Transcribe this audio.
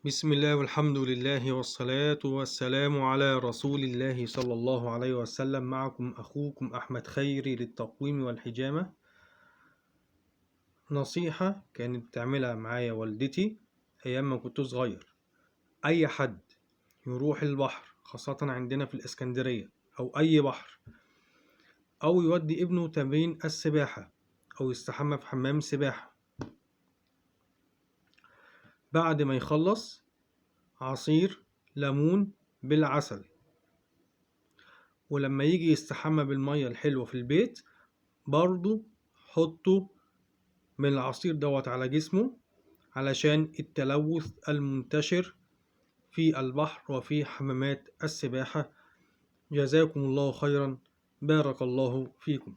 بسم الله والحمد لله والصلاة والسلام على رسول الله صلى الله عليه وسلم. معكم أخوكم أحمد خيري للتقويم والحجامة. نصيحة كانت بتعملها معايا والدتي أيام ما كنت صغير: أي حد يروح البحر خاصة عندنا في الإسكندرية أو أي بحر، أو يودي ابنه تمرين السباحة أو يستحمى في حمام سباحة، بعد ما يخلص عصير ليمون بالعسل، ولما يجي يستحمى بالمية الحلوة في البيت برضو حطوا من العصير دوت على جسمه علشان التلوث المنتشر في البحر وفي حمامات السباحة. جزاكم الله خيرا، بارك الله فيكم.